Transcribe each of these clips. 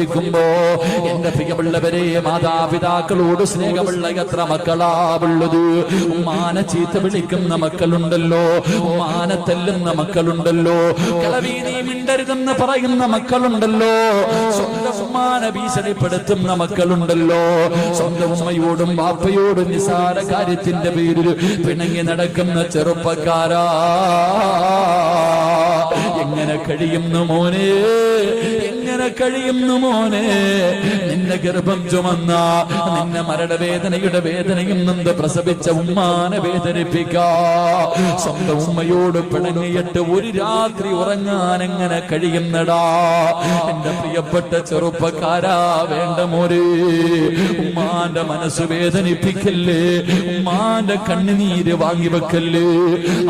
ുമ്പോ എന്റെ പ്രിയമുള്ളവരെ, മാതാപിതാക്കളോട് സ്നേഹമുള്ള എത്ര മക്കളാവുള്ളത്. ഉമ്മാനെ ചീത്ത വിളിക്കുന്ന മക്കളുണ്ടല്ലോ, ഉമ്മാനെ തല്ലുന്ന മക്കളുണ്ടല്ലോ, കിളവി നീ മിണ്ടരുതെന്ന് പറയുന്ന മക്കളുണ്ടല്ലോ, സ്വന്തം ഉമ്മാനെ ഭീഷണിപ്പെടുത്തുന്ന മക്കളുണ്ടല്ലോ, സ്വന്തം ഉമ്മയോടും വാപ്പയോടും നിസാര കാര്യത്തിന്റെ പേരിൽ പിണങ്ങി നടക്കുന്ന ചെറുപ്പക്കാരാ, എങ്ങനെ കഴിയുന്നു മോനെ, എങ്ങനെ കഴിയുന്നു മോനെ? നിന്റെ ഗർഭം ചുമന്ന, നിന്നെ മരണവേദനയുടെ വേദനയും നിന്ന് പ്രസവിച്ച ഉമ്മാനെ വേദനിപ്പിക്കാ, സ്വന്തം ഉമ്മയോട് പിണങ്ങിയിട്ട് ഒരു രാത്രി ഉറങ്ങാൻ എങ്ങനെ കഴിയുന്നടാ? എന്റെ പ്രിയപ്പെട്ട ചെറുപ്പക്കാരാ, വേണ്ട മോരെ, ഉമ്മാന്റെ മനസ്സ് വേദനിപ്പിക്കല്ലേ, ഉമ്മാന്റെ കണ്ണുനീര് വാങ്ങിവെക്കല്ലേ.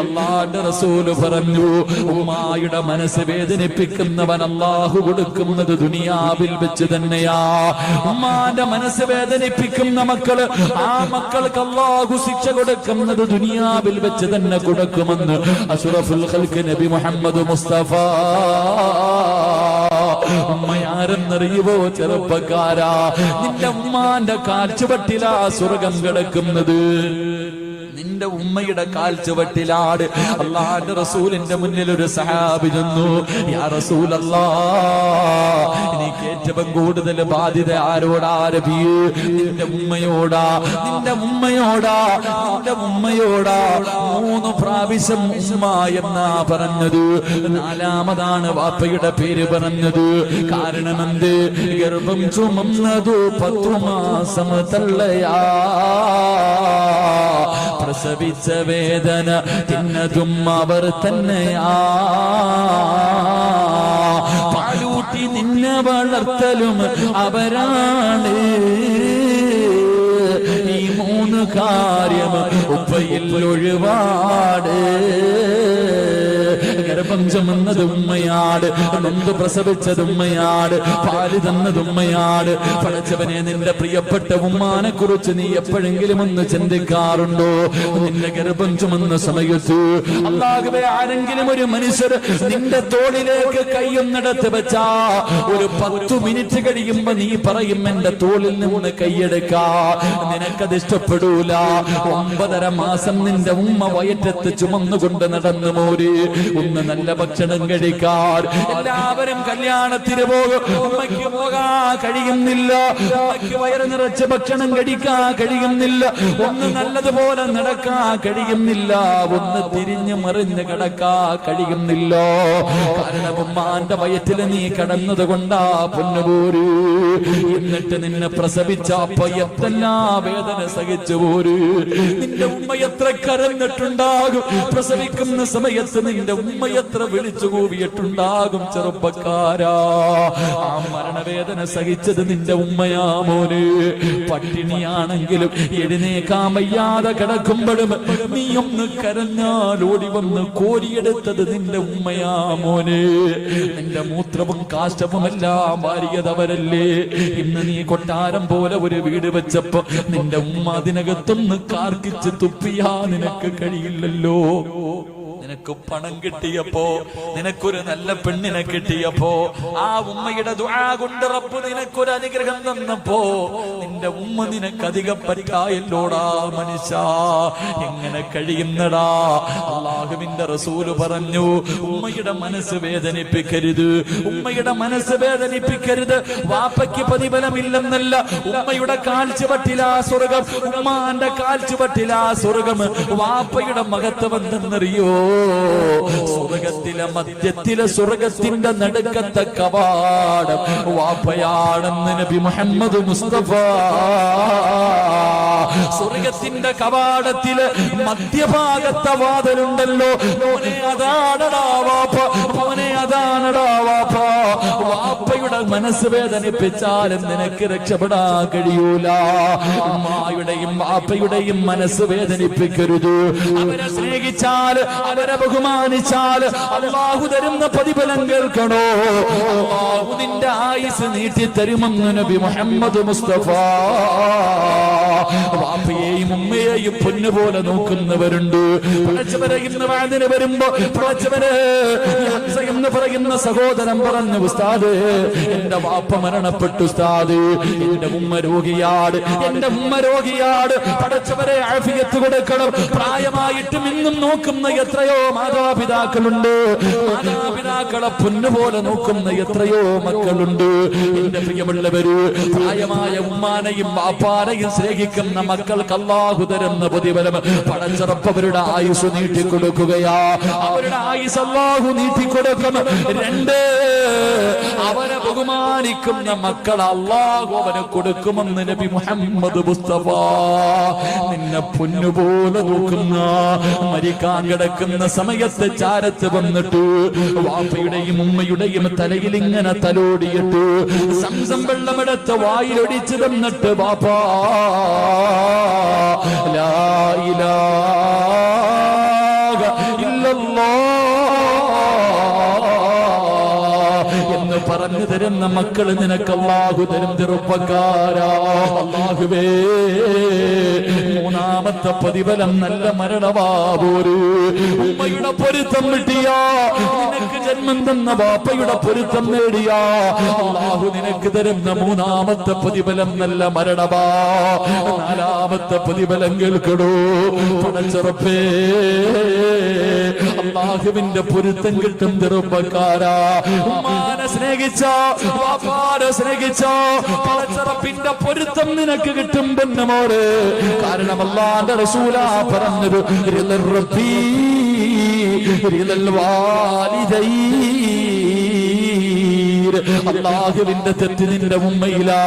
അല്ലാഹുവിന്റെ റസൂല് പറഞ്ഞു, ഉമ്മായുടെ മനസ്സ് വേദനിപ്പിക്കുന്നവൻ അല്ലാഹു കൊടുക്കുന്നത് ദുനിയാവിൽ വെച്ച് തന്നെയാ. ഉമ്മാന്റെ മനസ്സ് വേദനിപ്പിക്കുന്ന മക്കള്, ആ മക്കൾക്ക് അല്ലാഹു ശിക്ഷ കൊടുക്കുന്നത് ദുനിയാവിൽ വെച്ച് തന്നെ കൊടുക്കുമെന്ന് അഷ്റഫുൽ ഖൽഖ് നബി മുഹമ്മദ് മുസ്തഫ. ഉമ്മയാരെന്നറിയുവോ ചെറുപ്പക്കാരാ? നിന്റെ ഉമ്മാന്റെ കാൽച്ചുവട്ടിലാ സ്വർഗം കിടക്കുന്നത്, നിന്റെ ഉമ്മയുടെ കാൽച്ചുവട്ടിലാണ്. അല്ലാഹുവിന്റെ റസൂലിന്റെ മുന്നിൽ ഒരു സഹാബി ചെന്നു, യാ റസൂലല്ലാഹ്, എനിക്ക് ഏറ്റവും കൂടുതൽ ബാധ്യത ആരോടാ നബിയേ? നിന്റെ ഉമ്മയോടാ, നിന്റെ ഉമ്മയോടാ, നിന്റെ ഉമ്മയോടാ. 3 പ്രാവശ്യം ഉമ്മ എന്നാ പറഞ്ഞത്, 4മതാണ് വാപ്പയുടെ പേര് പറഞ്ഞത്. കാരണം എന്ത്? ഗർഭം ചുമന്നതു 10 മാസം തള്ളയാ, പ്രസവിച്ച വേദന തിന്നതും അവർ തന്നെയാ, പാലൂട്ടി നിന്നെ വളർത്തലും അവരാണ്. ഈ 3 കാര്യം ഉപ്പയിൽ ഒഴിവാട്. ഗർഭം ചുമന്നത് ഉമ്മയാട്, നൊന്ത് പ്രസവിച്ചത് ഉമ്മയാട്, പാല് തന്നത് ഉമ്മയാട്. പടച്ചവനെ, നിന്റെ പ്രിയപ്പെട്ട ഉമ്മാനെ കുറിച്ച് നീ എപ്പോഴെങ്കിലും ഒന്ന് ചിന്തിക്കാറുണ്ടോ? നിന്റെ ഗർഭം ചുമന്ന സമയത്ത് അല്ലാഹുവേ, ആരെങ്കിലും ഒരു മനുഷ്യർ നിന്റെ തോളിലേക്ക് കൈയൊന്നെടുത്ത് വെച്ചാ ഒരു 10 മിനിറ്റ് കഴിയുമ്പോ നീ പറയും, എന്റെ തോളിൽ നിന്ന് കൈയെടുക്കാ. നിനക്കത് ഇഷ്ടപ്പെടൂല. 9.5 മാസം നിന്റെ ഉമ്മ വയറ്റത്ത് ചുമന്നുകൊണ്ട് നടന്നു മോര്. ഒന്ന് നല്ല ഭക്ഷണം കഴിക്കാൻ എല്ലാവരും കല്യാണത്തിന് പോകും, ഉമ്മയ്ക്ക് പോകാൻ കഴിയുന്നില്ല, ഉമ്മയ്ക്ക് വയറ് നിറച്ച് ഭക്ഷണം കഴിക്കാൻ കഴിയുന്നില്ല, ഒന്ന് നല്ലതുപോലെ നടക്കാൻ കഴിയുന്നില്ല, ഒന്ന് തിരിഞ്ഞു മറിഞ്ഞ് കിടക്കാൻ കഴിയുന്നില്ല. കാരണം ഉമ്മാന്റെ വയറ്റിൽ നീ കടന്നത് കൊണ്ടാ പൊന്നുപോര്. എന്നിട്ട് നിന്നെ പ്രസവിച്ച അപ്പ എത്രല്ലാ വേദന സഹിച്ചു പോര്. നിന്റെ ഉമ്മ എത്ര കരഞ്ഞിട്ടുണ്ടാകും, പ്രസവിക്കുന്ന സമയത്ത് നിന്റെ ഉമ്മ എത്ര വിളിച്ചു കൂവിയിട്ടുണ്ടാകും. ചെറുപ്പക്കാരാ, ആ മരണവേദന സഹിച്ചത് നിന്റെ ഉമ്മയാ മോന്. പട്ടിണിയാണെങ്കിലും എഴുന്നേക്കാൻ വയ്യാതെ കിടക്കുമ്പോഴും നീ ഒന്ന് കരഞ്ഞാൽ ഓടി വന്ന് കോരിയെടുത്തത് നിന്റെ ഉമ്മയാ മോന്. നിന്റെ മൂത്രവും കാഷ്ടവും എല്ലാം വാരിയതവരല്ലേ. ഇന്ന് നീ കൊട്ടാരം പോലെ ഒരു വീട് വെച്ചപ്പോ നിന്റെ ഉമ്മ അതിനകത്തൊന്ന് കാർക്കിച്ച് തുപ്പിയാ നിനക്ക് കഴിയില്ലല്ലോ. നിനക്ക് പണം കിട്ടിയപ്പോ, നിനക്കൊരു നല്ല പെണ്ണിനെ കിട്ടിയപ്പോ, ആ ഉമ്മയുടെ ദുആ കൊണ്ട് റബ്ബ് നിനക്കൊരു അനുഗ്രഹം തന്നപ്പോ നിന്റെ ഉമ്മ നിനക്ക് അധികം പറ്റായല്ലോടാ മനുഷ്യ. എങ്ങനെ കഴിയുന്നടാ? അല്ലാഹുവിന്റെ റസൂല് പറഞ്ഞു, ഉമ്മയുടെ മനസ്സ് വേദനിപ്പിക്കരുത്, ഉമ്മയുടെ മനസ്സ് വേദനിപ്പിക്കരുത്. വാപ്പയ്ക്ക് പ്രതിഫലമില്ലെന്നല്ല, ഉമ്മയുടെ കാൽച്ചുവട്ടിലാ സ്വർഗം, ഉമ്മാന്റെ കാൽച്ചുവട്ടിലാ സ്വർഗം. വാപ്പയുടെ മഹത്വം എന്തെന്നറിയോ? സ്വർഗത്തിലെ മധ്യത്തിലെ സ്വർഗത്തിന്റെ നടുക്കത്തെ കവാടം വാപ്പയാണെന്ന് നബി മുഹമ്മദ് മുസ്തഫ. സ്വർഗത്തിന്റെ കവാടത്തില് മധ്യഭാഗത്തെ വാതിലുണ്ടല്ലോ, മോനെ അതാണടാ വാപ്പ, മോനെ അതാണടാ വാപ്പ. വാപ്പയുടെ മനസ്സ് വേദനിപ്പിച്ചാലും നിനക്ക് രക്ഷപ്പെടാൻ കഴിയൂല. ഉമ്മായുടെയും വാപ്പയുടെയും മനസ്സ് വേദനിപ്പിക്കരുത്. അവരെ സ്നേഹിച്ചാൽ അവരെ ബഹുമാനിച്ചാൽ അല്ലാഹു തരുന്ന പ്രതിഫലം കേൾക്കണോ? അല്ലാഹു നിന്റെ ആയുസ് നീട്ടി തരുമെന്ന് നബി മുഹമ്മദ് മുസ്തഫ. വാപ്പയെയും ഉമ്മയെയും പൊന്നുപോലെ നോക്കുന്നവരുണ്ട്. പടച്ചവരെ ഇന്ന് വാതിന് വരുമ്പോ പടച്ചവരെ ഹംസ എന്ന് പറയുന്ന സഹോദരൻ പറഞ്ഞു, ഉസ്താദ് എന്റെ വാപ്പ മരണപ്പെട്ടു ഉസ്താദ്, എന്റെ ഉമ്മ രോഗിയാട്, എന്റെ ഉമ്മ രോഗിയാട്, പടച്ചവരെ ആഫിയത്ത് കൊടുക്കണം. പ്രായമായിട്ടും ഇന്നും നോക്കുന്ന എത്രയോ മാതാപിതാക്കളുണ്ട്, മാതാപിതാക്കളെ പൊന്നുപോലെ നോക്കുന്ന എത്രയോ മക്കളുണ്ട്. എന്റെ പ്രിയമുള്ളവര്, പ്രായമായ ഉമ്മാനെയും വാപ്പാനെയും സ്നേഹിക്കുന്ന മക്കൾക്ക് അല്ലാഹു തരുന്ന പ്രതിഫലം പടച്ചറപ്പവരുടെ ആയുസ് നീട്ടിക്കൊടുക്കുകയാ. അവരുടെ ആയുസ് അല്ലാഹു നീട്ടിക്കൊടുക്കും. രണ്ട്, അവരെ ബഹുമാനിക്കുന്ന മക്കൾ അല്ലാഹു അവന് കൊടുക്കുമെന്ന് നബി മുഹമ്മദ് മുസ്തഫ. നിന്നെ പൊന്നുപോലെ നോക്കുന്ന, മരിക്കാൻ കിടക്കുന്ന സമയത്ത് ചാരത്ത് വന്നിട്ട് വാപ്പയുടെയും ഉമ്മയുടെയും തലയിൽ ഇങ്ങനെ തലോടിയിട്ട് സംസം വെള്ളമെടുത്ത് വായിലൊടിച്ചു തന്നിട്ട് വാപ്പാ ലാ ഇലാഹ ഇല്ലല്ലാഹ് എന്ന് പറഞ്ഞു തരുന്ന മക്കള് നിനക്ക് അല്ലാഹു തരും. ചെറുപ്പക്കാരാ, അല്ലാഹുവേ മൂന്നാമത്തെ പ്രതിഫലം നല്ല മരണവാപോരു. ഉമ്മയുടെ പൊരുത്തം കിട്ടിയാ, നിനക്ക് ജന്മം തന്ന ബാപ്പയുടെ പൊരുത്തം നേടിയാ, അല്ലാഹു നിനക്ക് തരുന്ന മൂന്നാമത്തെ പ്രതിഫലം നല്ല മരണവാ. നാലാമത്തെ പ്രതിഫലം കേൾക്കണോ? പടച്ചറപ്പേ, അല്ലാഹുവിന്റെ പൊരുത്തം കിട്ടും ചെറുപ്പക്കാരാ. ഉമ്മാനെ സ്നേഹിച്ചോ, വാപ്പാനെ സ്നേഹിച്ചോ, പടച്ചറപ്പിന്റെ പൊരുത്തം നിനക്ക് കിട്ടും പൊന്നുമോള്. കാരണം അല്ലാഹുവിന്റെ റസൂലാ പറഞ്ഞത്, റിളൽ റബ്ബി റിളൽ വാലിദൈൻ. അല്ലാഹുവിന്റെ തെറ്റ് നിന്റെ ഉമ്മയിലാ,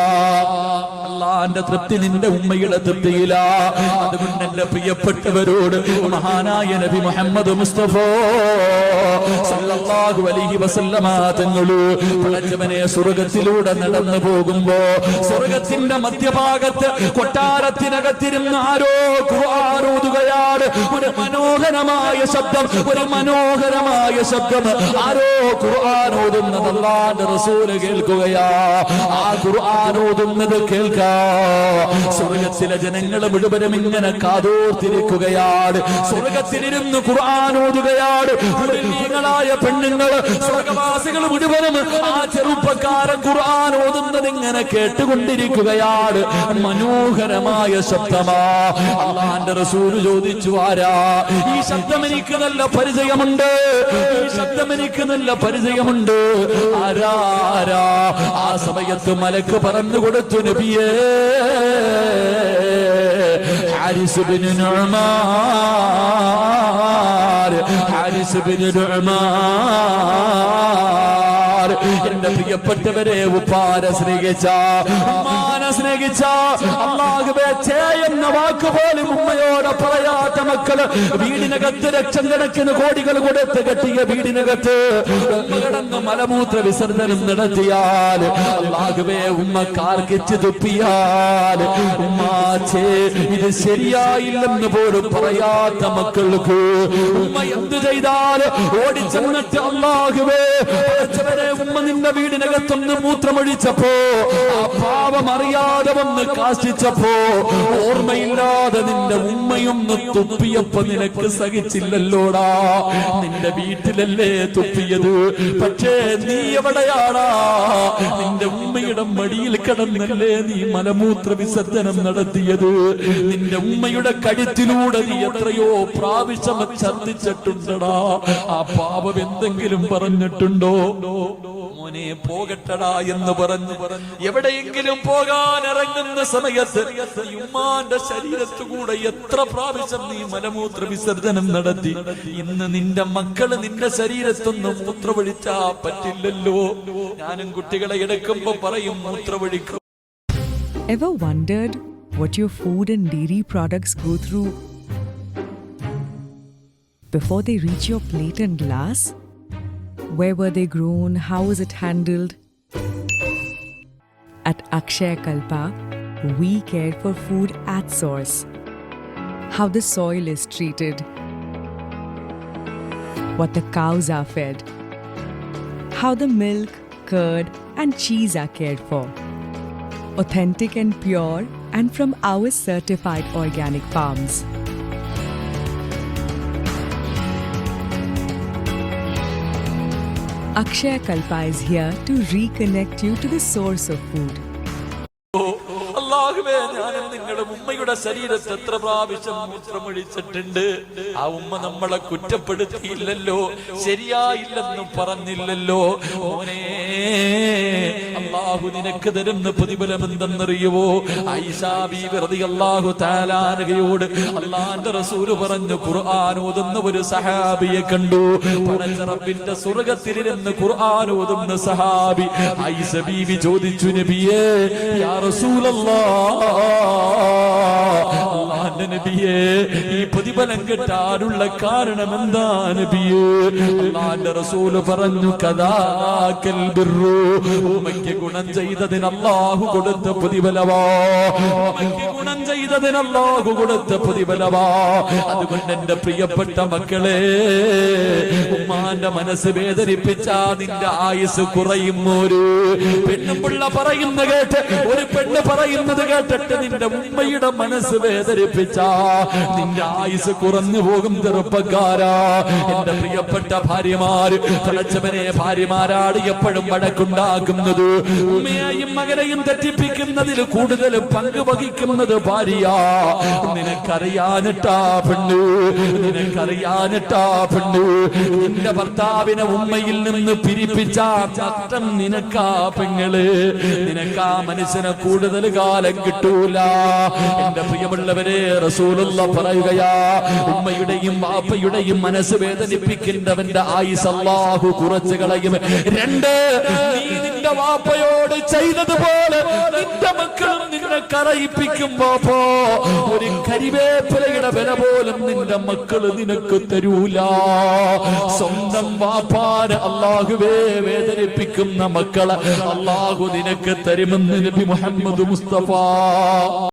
അല്ലാഹുവിന്റെ തൃപ്തി നിന്റെ ഉമ്മയുടെ തൃപ്തിയിലാ. അതുകൊണ്ട് എന്റെ പ്രിയപ്പെട്ടവരോട് മഹാനായ നബി മുഹമ്മദ് മുസ്തഫ സല്ലല്ലാഹു അലൈഹി വസല്ലമ തങ്ങള് പടച്ചവനെ സ്വർഗ്ഗത്തിലൂടെ നടന്നു പോകുമ്പോ സ്വർഗ്ഗത്തിന്റെ മധ്യഭാഗത്ത് കൊട്ടാരത്തിനകത്തിരുന്ന് ആരോ ഖുർആൻ ഓതുകയാണ്. ഒരു മനോഹരമായ ശബ്ദം, ഒരു മനോഹരമായ ശബ്ദം. ആരോ ഖുർആൻ ഓതുന്നത് അല്ലാഹുവിന്റെ റസൂല് കേൾക്കുകയാ. ആ ഖുർആൻ ഓതുന്നത് കേൾക്കാ സ്വർഗ്ഗത്തിലെ ജനങ്ങൾ മുഴുവനും ഇങ്ങനെ കാതോർത്തിരിക്കുകയാണ്. സ്വർഗ്ഗത്തിലിരുന്ന് ഖുർആൻ ഓതുകയാണ്. മുഅ്മിനീങ്ങളായ പെണ്ണുങ്ങൾ, സ്വർഗ്ഗവാസികൾ മുഴുവനും ആ ചെറുപ്പക്കാരൻ ഖുർആൻ ഓതുന്നത് ഇങ്ങനെ കേട്ടുകൊണ്ടിരിക്കുകയാണ്. മനോഹരമായ ശബ്ദമാ. അല്ലാഹുവിന്റെ റസൂൽ ചോദിച്ചു, ആരാ ഈ ശബ്ദം? എനിക്ക് നല്ല പരിചയമുണ്ട്, ഈ ശബ്ദം എനിക്ക് നല്ല പരിചയമുണ്ട്. ആരാ? ആ സമയത്ത് മലക്ക് പറഞ്ഞു കൊടുത്തു, നബിയേ, ഹാരിസ് ബിൻ നുഅ്മാൻ, ഹാരിസ് ബിൻ നുഅ്മാൻ. എന്റെ പ്രിയപ്പെട്ടവരെ, ഉപ്പാനെ സ്നേഹിച്ച, ഉമ്മാനെ സ്നേഹിച്ച, അല്ലാഹുവേ ഛേ എന്ന വാക്ക് പോലും ഉമ്മയോട് പറയാത്ത മക്കള് വീടിനകത്ത് ലക്ഷം കണക്കിന് കോടികൾ കൊടുത്ത് കെട്ടിയ വീടിനകത്ത് ഉമ്മ കിടന്ന് മലമൂത്ര വിസർജനം നടത്തിയാൽ, അല്ലാഹുവേ ഉമ്മ കാർക്കിച്ച് തുപ്പിയാൽ, ഉമ്മാച്ചേ ഇത് ശരിയായില്ലെന്ന് പോലും പറയാത്ത മക്കൾക്ക് ഉമ്മ എന്ത് ചെയ്താൽ ഓടിച്ചെന്നിട്ട് അല്ലാഹുവേ ഉമ്മ നിന്റെ വീടിനകത്തൊന്ന് മൂത്രമൊഴിച്ചപ്പോ, ആ പാവം അറിയാതെ വന്ന് കാശിച്ചപ്പോ, ഓർമ്മയില്ലാതെ നിന്റെ ഉമ്മയൊന്ന് തുപ്പിയപ്പോ നിനക്ക് സഹിച്ചില്ലല്ലോടാ. നിന്റെ വീട്ടിലല്ലേ തുപ്പിയത്, പക്ഷേ നീ എവിടെയാടാ? നിന്റെ ഉമ്മയുടെ മടിയിൽ കിടന്നല്ലേ നീ മലമൂത്ര വിസർജനം നടത്തിയത്. നിന്റെ ഉമ്മയുടെ കഴുത്തിലൂടെ നീ എത്രയോ പ്രാവശ്യം ഛർദ്ദിച്ചിട്ടുണ്ടടാ. ആ പാപം എന്തെങ്കിലും പറഞ്ഞിട്ടുണ്ടോ? മോനെ പോകട്ടടാ എന്ന് പറഞ്ഞു എവിടെയെങ്കിലും പോകാൻ ഇറങ്ങുന്ന സമയത്ത് ഉമ്മാന്റെ ശരീരത്തുകൂടെ എത്ര പ്രാവശ്യം നീ മലമൂത്ര വിസർജനം നടത്തി. ഇന്ന് നിന്റെ മക്കള് നിന്റെ ശരീരത്തൊന്ന് മൂത്രമൊഴിച്ചാ പറ്റില്ലല്ലോ. ഞാനും കുട്ടികളെ എടുക്കുമ്പോ പറയും മൂത്രമൊഴിക്കും. Ever wondered what your food and dairy products go through before they reach your plate and glass? Where were they grown? How was it handled? At Akshaya Kalpa, we care for food at source. How the soil is treated, what the cows are fed, how the milk, curd, and cheese are cared for. Authentic and pure, and from our certified organic farms. Akshaya Kalpa is here to reconnect you to the source of food. അല്ലാഹുവേ, ഞാനും നിങ്ങളുടെ ഉമ്മയുടെ ശരീരത്തെ എത്ര പ്രാവശ്യം മൂത്രമൊഴിച്ചിട്ടുണ്ട്. ആ ഉമ്മ നമ്മളെ കുറ്റപ്പെടുത്തിയില്ലല്ലോ, ശരിയായില്ലെന്നും പറഞ്ഞില്ലല്ലോ. മോനെ, അല്ലാഹു നിനക്ക് തരുന്ന പ്രതിഫലം എന്തെന്നറിയുവോ? ആയിഷാ ബീവി റളിയല്ലാഹു തആല അൻഹയോട് അല്ലാഹുവിന്റെ റസൂല് പറഞ്ഞു, ഖുർആൻ ഓതുന്ന ഒരു സഹാബിയെ കണ്ടു. പടച്ച റബ്ബിന്റെ സ്വർഗ്ഗത്തിലിരുന്ന് ഖുർആൻ ഓതുന്ന സഹാബി. ആയിഷ ബീവി ചോദിച്ചു, നബിയേ, യാ റസൂലല്ലാഹ്, അല്ലാഹുവിന്റെ നബിയേ, ഈ പ്രതിഫലം കിട്ടാനുള്ള കാരണം എന്താ നബിയേ? അല്ലാഹുവിന്റെ റസൂല് പറഞ്ഞു, കദാകൽ ബിർറു, ഉമ്മയ്ക്ക് ഗുണം ചെയ്തതിന് അല്ലാഹു കൊടുത്ത പ്രതിഫലമാ. ഉമ്മയ്ക്ക് ഗുണം ചെയ്തതിന് അല്ലാഹു കൊടുത്ത പ്രതിഫലമാ. അതുകൊണ്ട് എന്റെ പ്രിയപ്പെട്ട മക്കളെ, ഉമ്മാന്റെ മനസ്സ് വേദനിപ്പിച്ചാ നിന്റെ ആയുസ് കുറയും. ഒരു പെണ്ണുപിള്ള പറയുന്ന കേട്ട്, ഒരു പെണ്ണ് പറയുന്നത് കേട്ടിട്ട് നിന്റെ ഉമ്മയുടെ മനസ്സ് വേദനിപ്പിച്ചാ നിന്റെ ആയുസ് കുറഞ്ഞു പോകും. ചെറുപ്പക്കാരാ, എന്റെ പ്രിയപ്പെട്ട ഭാര്യമാര്, പടച്ചവനെ, ഭാര്യമാരാണ് എപ്പോഴും വഴക്കുണ്ടാക്കുന്നത്. ഉമ്മയെയും മകനെയും തെറ്റിപ്പിക്കുന്നതിൽ കൂടുതൽ പങ്ക് വഹിക്കുന്നത് ഭാര്യയാ. നിനക്കറിയാനിട്ടാ പെണ്ണ്, നിനക്കറിയാനിട്ടാ പെണ്ണ്, നിന്റെ ഭർത്താവിനെ ഉമ്മയിൽ നിന്ന് പിരിപ്പിച്ചാ നഷ്ടം നിനക്കാ പെങ്ങള്. നിനക്കാ മനുഷ്യനെ കൂടുതൽ കാലം കിട്ടൂല. എന്റെ പ്രിയമുള്ളവരെ, റസൂലുള്ള പറയുകയാ, ഉമ്മയുടെയും വാപ്പയുടെയും മനസ്സ് വേദനിപ്പിക്കുന്നവന്റെ ആയുസ് അല്ലാഹു കുറച്ചു കളയും. രണ്ട്, നീ നിന്റെ വാപ്പയോട് ചെയ്തതുപോലെ നിന്റെ മക്കളും നിന്നെ കരയിപ്പിക്കുമ്പോ ഒരു കരിവേപ്പിലയുടെ വില പോലും നിന്റെ മക്കള് നിനക്ക് തരൂല. സ്വന്തം വാപ്പാന് അല്ലാഹുവേ വേദനിപ്പിക്കുന്ന മക്കളെ അല്ലാഹു നിനക്ക് തരുമെന്ന് നബി മുഹമ്മദ് മുസ്തഫ.